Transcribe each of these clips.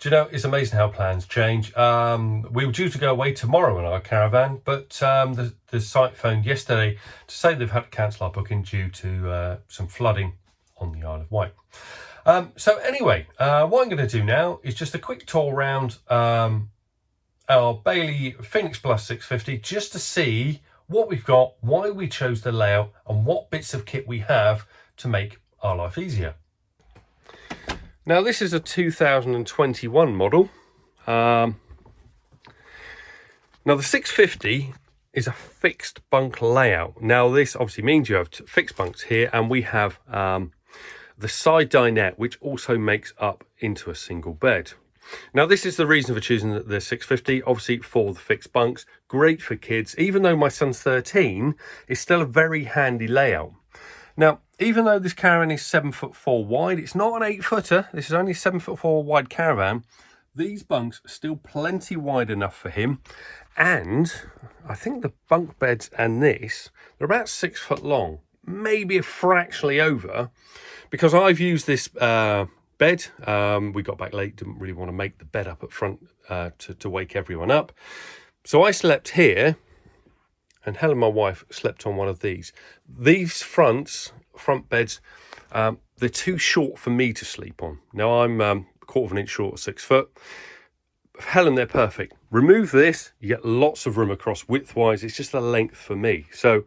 Do you know, it's amazing how plans change. We were due to go away tomorrow in our caravan, but the site phoned yesterday to say they've had to cancel our booking due to some flooding on the Isle of Wight. So anyway, what I'm going to do now is just a quick tour around our Bailey Phoenix Plus 650 just to see what we've got, why we chose the layout, and what bits of kit we have to make our life easier. Now this is a 2021 model. Now the 650 is a fixed bunk layout. Now this obviously means you have fixed bunks here, and we have the side dinette, which also makes up into a single bed. Now this is the reason for choosing the 650, obviously for the fixed bunks, great for kids. Even though my son's 13, it's still a very handy layout. Now, even though this caravan is 7'4" wide, it's not an 8-footer. This is only a 7'4" wide caravan. These bunks are still plenty wide enough for him. And I think the bunk beds and this, they're about 6 foot long, maybe a fractionally over, because I've used this bed. We got back late, didn't really want to make the bed up at front to wake everyone up. So I slept here, and Helen, my wife, slept on one of these. These front beds, they're too short for me to sleep on. Now I'm a quarter of an inch short of 6 foot. For Helen, they're perfect. Remove this, you get lots of room across width-wise. It's just the length for me. So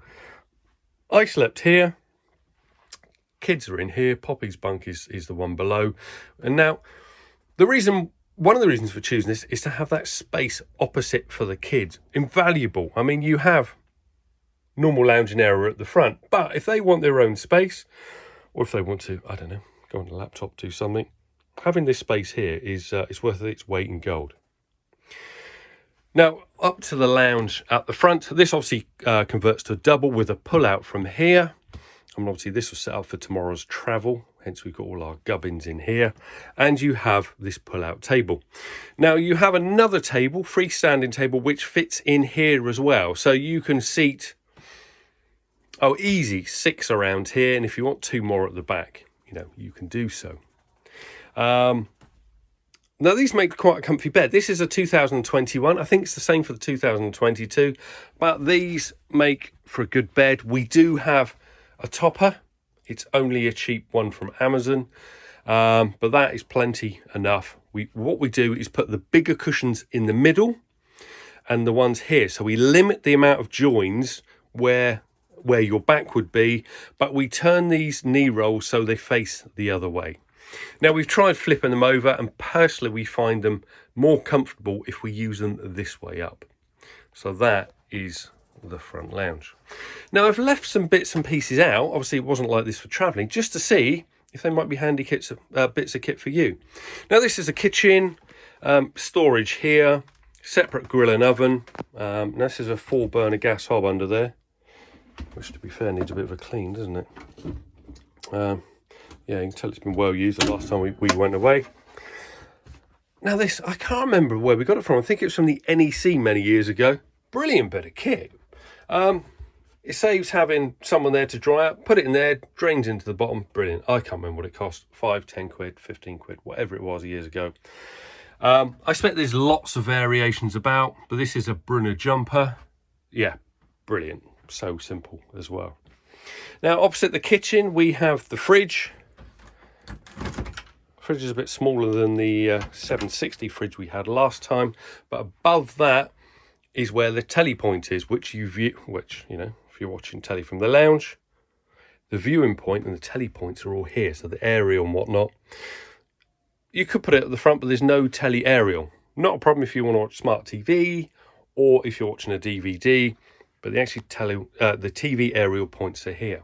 I slept here. Kids are in here. Poppy's bunk is the one below. And now one of the reasons for choosing this is to have that space opposite for the kids. Invaluable. I mean, you have normal lounging area at the front, but if they want their own space, or if they want to, I don't know, go on the laptop, do something, having this space here is worth its weight in gold. Now, up to the lounge at the front. This obviously converts to a double with a pull-out from here. And obviously this was set up for tomorrow's travel, hence we've got all our gubbins in here. And you have this pull-out table. Now you have another table, freestanding table, which fits in here as well. So you can seat, easy 6 around here. And if you want 2 more at the back, you can do so. Now these make quite a comfy bed. This is a 2021. I think it's the same for the 2022, but these make for a good bed. We do have a topper. It's only a cheap one from Amazon, but that is plenty enough. What we do is put the bigger cushions in the middle and the ones here. So we limit the amount of joins where your back would be, but we turn these knee rolls so they face the other way. Now we've tried flipping them over, and personally we find them more comfortable if we use them this way up. So that is the front lounge. Now I've left some bits and pieces out. Obviously it wasn't like this for traveling, just to see if they might be handy bits of kit for you. Now this is a kitchen, storage here, separate grill and oven. This is a 4-burner gas hob under there, which to be fair needs a bit of a clean, doesn't it? Yeah, you can tell it's been well used the last time we went away. Now this, I can't remember where we got it from. I think it was from the NEC many years ago. Brilliant bit of kit. It saves having someone there to dry out. Put it in there, drains into the bottom. Brilliant. I can't remember what it cost. 5, 10 quid, 15 quid, whatever it was years ago. I expect there's lots of variations about, but this is a Brunner jumper. Yeah, brilliant. So simple as well. Now, opposite the kitchen, we have the fridge. Fridge is a bit smaller than the 760 fridge we had last time, but above that is where the telly point is, which if you're watching telly from the lounge, the viewing point and the telly points are all here, so the aerial and whatnot. You could put it at the front, but there's no telly aerial. Not a problem if you want to watch smart TV or if you're watching a DVD, but the TV aerial points are here.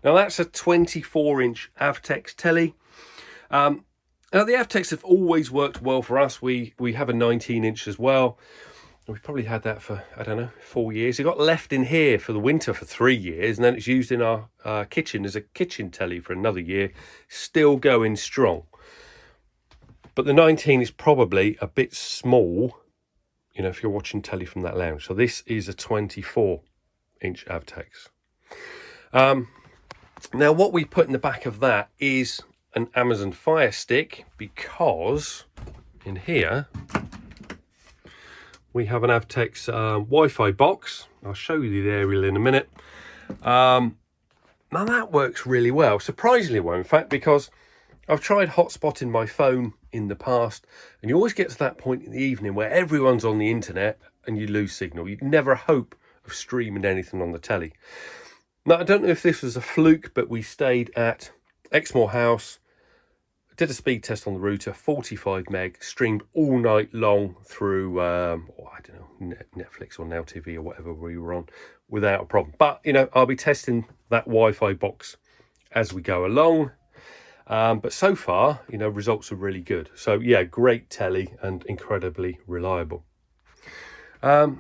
Now that's a 24-inch Avtex telly. Now the Avtex have always worked well for us. We have a 19-inch as well. We've probably had that for, 4 years. It got left in here for the winter for 3 years, and then it's used in our kitchen as a kitchen telly for another year. Still going strong. But the 19 is probably a bit small, if you're watching telly from that lounge. So this is a 24-inch Avtex. Now, what we put in the back of that is an Amazon Fire Stick, because in here, we have an Avtex Wi-Fi box. I'll show you the aerial in a minute. Now that works really well, surprisingly well, in fact, because I've tried hotspotting my phone in the past, and you always get to that point in the evening where everyone's on the internet and you lose signal. You never hope of streaming anything on the telly. Now, I don't know if this was a fluke, but we stayed at Exmoor House, did a speed test on the router, 45 meg, streamed all night long through, I don't know, Netflix or Now TV or whatever we were on without a problem. But, you know, I'll be testing that Wi-Fi box as we go along. But so far, you know, results are really good. So, yeah, great telly and incredibly reliable. Yeah,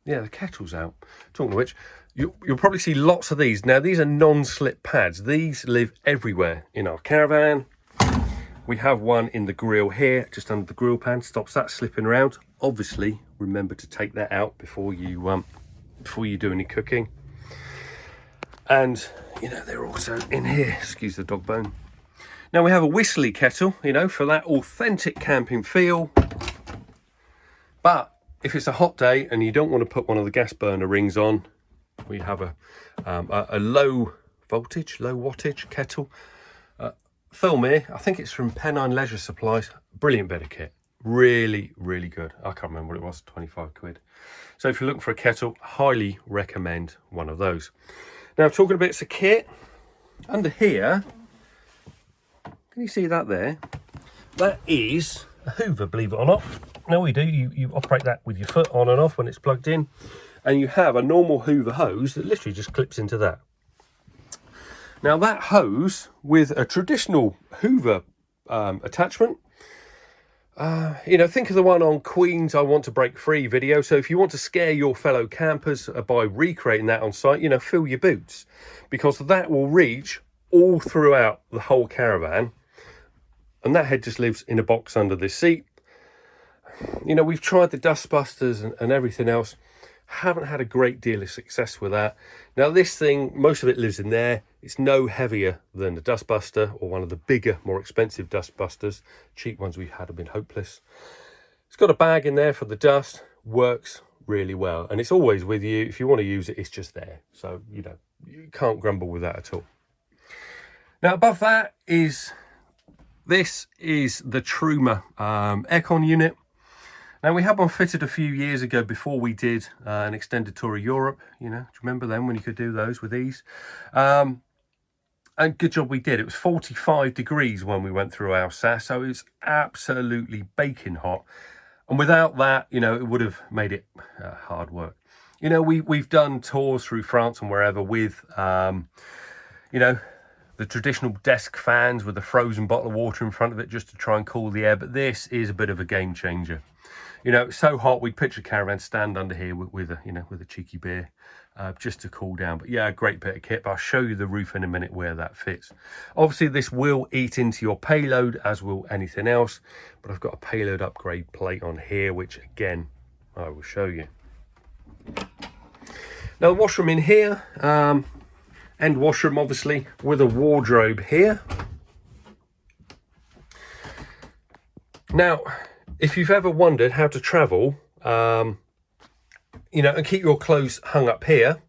the kettle's out. Talking of which, you'll probably see lots of these. Now, these are non-slip pads. These live everywhere in our caravan. We have one in the grill here, just under the grill pan, stops that slipping around. Obviously, remember to take that out before you do any cooking. And, you know, they're also in here, excuse the dog bone. Now we have a whistly kettle, you know, for that authentic camping feel. But if it's a hot day and you don't want to put one of the gas burner rings on, we have a low voltage, low wattage kettle. Film here, I think it's from Prima Leisure Supplies. Brilliant bit of kit. Really, really good. I can't remember what it was, 25 quid. So if you're looking for a kettle, highly recommend one of those. Now, talking of bits of kit, under here, can you see that there? That is a Hoover, believe it or not. Now we do, you operate that with your foot on and off when it's plugged in. And you have a normal Hoover hose that literally just clips into that. Now that hose with a traditional Hoover attachment, you know, think of the one on Queen's I Want to Break Free video. So if you want to scare your fellow campers by recreating that on site, you know, fill your boots, because that will reach all throughout the whole caravan. And that head just lives in a box under this seat. You know, we've tried the dust busters and everything else. Haven't had a great deal of success with that. Now this thing, most of it lives in there. It's no heavier than the dust buster or one of the bigger, more expensive dust busters. Cheap ones we've had have been hopeless. It's got a bag in there for the dust. Works really well. And it's always with you. If you want to use it, it's just there. So, you know, you can't grumble with that at all. Now above that is, this is the Truma aircon unit. Now, we had one fitted a few years ago before we did an extended tour of Europe. You know, do you remember then when you could do those with ease? And good job we did. It was 45 degrees when we went through Alsace, so it was absolutely baking hot. And without that, you know, it would have made it hard work. You know, we've done tours through France and wherever with, you know, the traditional desk fans with a frozen bottle of water in front of it just to try and cool the air. But this is a bit of a game changer. You know, it's so hot, we'd pitch a caravan stand under here with a cheeky beer just to cool down. But yeah, a great bit of kit. But I'll show you the roof in a minute where that fits. Obviously, this will eat into your payload, as will anything else. But I've got a payload upgrade plate on here, which again, I will show you. Now, the washroom in here, and washroom obviously with a wardrobe here. Now, if you've ever wondered how to travel, you know, and keep your clothes hung up here,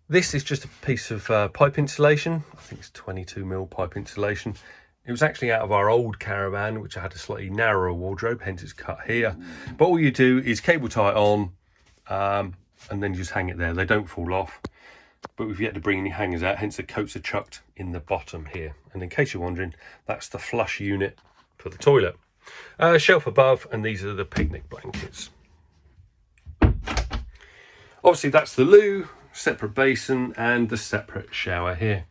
this is just a piece of pipe insulation. I think it's 22mm pipe insulation. It was actually out of our old caravan, which had a slightly narrower wardrobe, hence it's cut here. But all you do is cable tie it on, and then just hang it there. They don't fall off. But we've yet to bring any hangers out, hence the coats are chucked in the bottom here. And in case you're wondering, that's the flush unit for the toilet. Shelf above, and these are the picnic blankets. Obviously that's the loo, separate basin, and the separate shower here.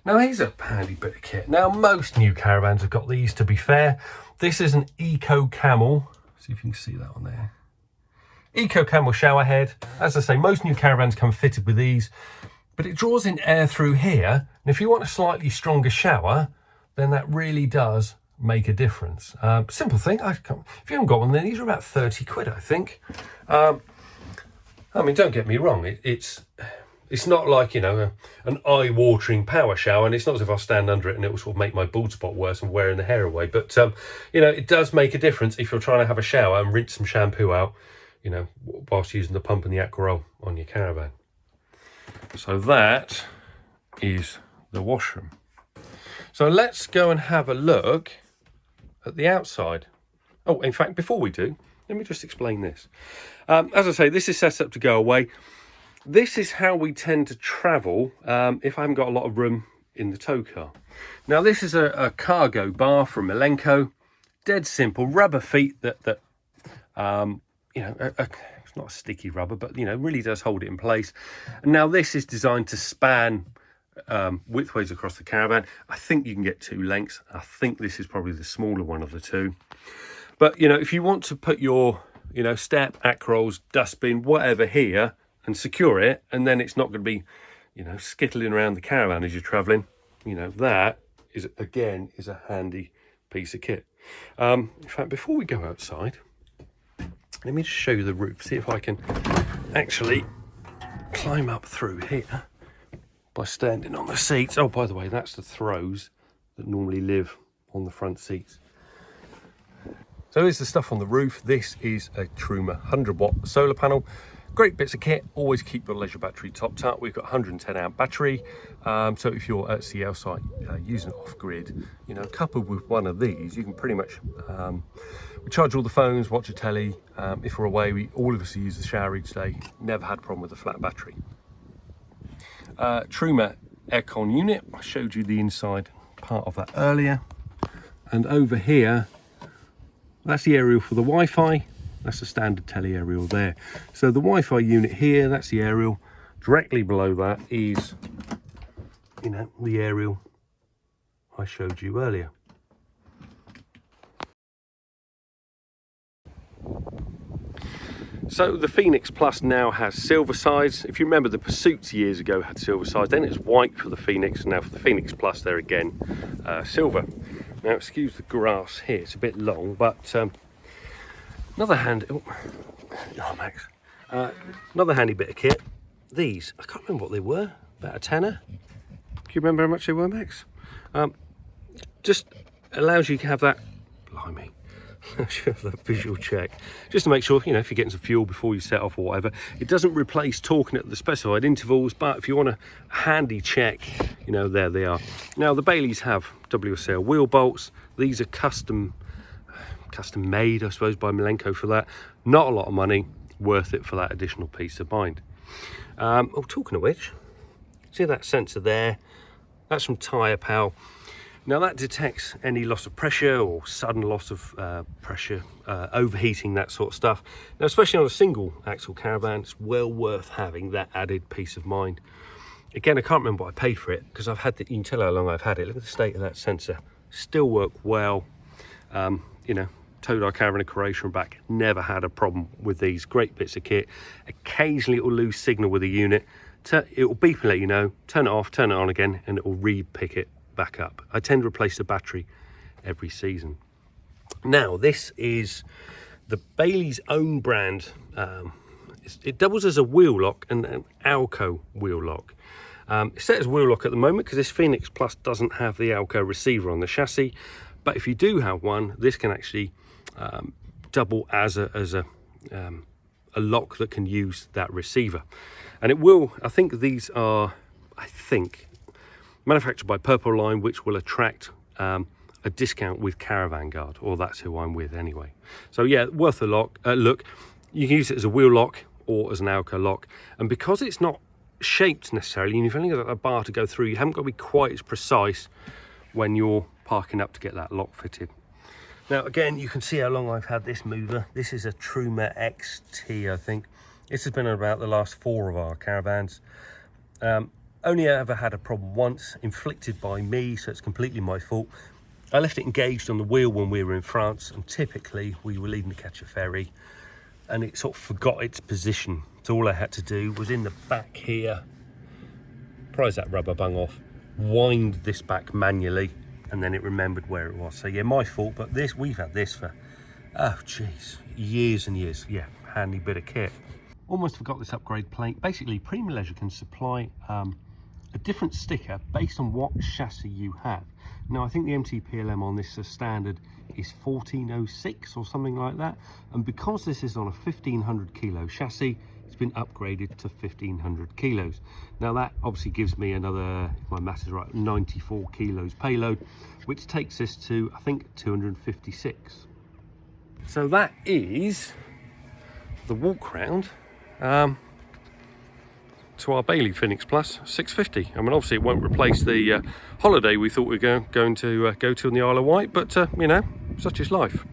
Now here's a handy bit of kit. Now most new caravans have got these, to be fair. This is an Eco Camel. See if you can see that on there. Eco Camel shower head. As I say, most new caravans come fitted with these, but it draws in air through here. And if you want a slightly stronger shower, then that really does make a difference. Simple thing. If you haven't got one, then these are about 30 quid, I think. I mean, don't get me wrong. It's it's not like, you know, an eye-watering power shower, and it's not as if I stand under it and it will sort of make my bald spot worse and wearing the hair away. But, you know, it does make a difference if you're trying to have a shower and rinse some shampoo out, you know, whilst using the pump and the ALKO on your caravan. So that is the washroom. So let's go and have a look at the outside. Oh, in fact, before we do, let me just explain this. As I say, this is set up to go away. This is how we tend to travel if I haven't got a lot of room in the tow car. Now, this is a cargo bar from Milenco. Dead simple, rubber feet that you know, it's not a sticky rubber, but, you know, really does hold it in place. And now this is designed to span widthways across the caravan. I think you can get 2 lengths. I think this is probably the smaller one of the two. But, you know, if you want to put your, you know, step, ALKOs, dustbin, whatever here and secure it, and then it's not going to be, you know, skittling around the caravan as you're traveling, you know, that is, again, is a handy piece of kit. In fact, before we go outside, let me just show you the roof, see if I can actually climb up through here by standing on the seats. Oh, by the way, that's the throws that normally live on the front seats. So here's the stuff on the roof. This is a Truma 100-watt solar panel. Great bits of kit. Always keep your leisure battery topped up. We've got 110 amp battery. So if you're at CL site using it off grid, you know, coupled with one of these, you can pretty much we charge all the phones, watch a telly. If we're away, all of us use the shower each day. Never had a problem with a flat battery. Truma aircon unit. I showed you the inside part of that earlier. And over here, that's the aerial for the Wi-Fi. That's the standard telly aerial there. So the Wi-Fi unit here, that's the aerial. Directly below that is, you know, the aerial I showed you earlier. So the Phoenix Plus now has silver sides. If you remember, the Pursuits years ago had silver sides. Then it was white for the Phoenix. Now for the Phoenix Plus, they're again silver. Now, excuse the grass here, it's a bit long, but another handy bit of kit. These, I can't remember what they were, about a tenner. Do you remember how much they were, Max? Just allows you to have that, blimey, the visual check, just to make sure, you know, if you're getting some fuel before you set off or whatever. It doesn't replace torquing at the specified intervals, but if you want a handy check, you know, there they are. Now, the Baileys have WSL wheel bolts. These are custom made, I suppose, by Milenco for that. Not a lot of money, worth it for that additional peace of mind. Oh, talking of which, see that sensor there? That's from TyrePal. Now that detects any loss of pressure or sudden loss of pressure, overheating, that sort of stuff. Now, especially on a single axle caravan, it's well worth having that added peace of mind. Again, I can't remember what I paid for it, because I've had you can tell how long I've had it. Look at the state of that sensor. Still work well. You know, towed our caravan to Croatia and back, never had a problem with these. Great bits of kit. Occasionally it will lose signal with a unit. It will beep and let you know, turn it off, turn it on again, and it will re-pick it back up. I tend to replace the battery every season. Now, this is the Bailey's own brand. It doubles as a wheel lock and an ALKO wheel lock. It's set as wheel lock at the moment because this Phoenix Plus doesn't have the ALKO receiver on the chassis. But if you do have one, this can actually double as a lock that can use that receiver. And it will, I think these are, manufactured by Purple Line, which will attract a discount with Caravan Guard, or that's who I'm with anyway. So yeah, worth a look. You can use it as a wheel lock or as an ALKO lock. And because it's not shaped necessarily, and you've only got a bar to go through, you haven't got to be quite as precise when you're parking up to get that lock fitted. Now again, you can see how long I've had this mover. This is a Truma XT, I think. This has been on about the last 4 of our caravans. Only ever had a problem once, inflicted by me, so it's completely my fault. I left it engaged on the wheel when we were in France, and typically we were leaving to catch a ferry, and it sort of forgot its position. So all I had to do was in the back here, prise that rubber bung off, wind this back manually, and then it remembered where it was. So yeah, my fault, but we've had this for, oh geez, years and years. Yeah, handy bit of kit. almost forgot this upgrade plate. Basically, Prima Leisure can supply a different sticker based on what chassis you have. Now, I think the MTPLM on this standard is 1406 or something like that. And because this is on a 1500 kilo chassis, it's been upgraded to 1500 kilos. Now that obviously gives me another, if my math is right, 94 kilos payload, which takes this to, I think, 256. So that is the walk round to our Bailey Phoenix Plus 650. I mean, obviously it won't replace the holiday we thought we were going to go to on the Isle of Wight, but you know, such is life.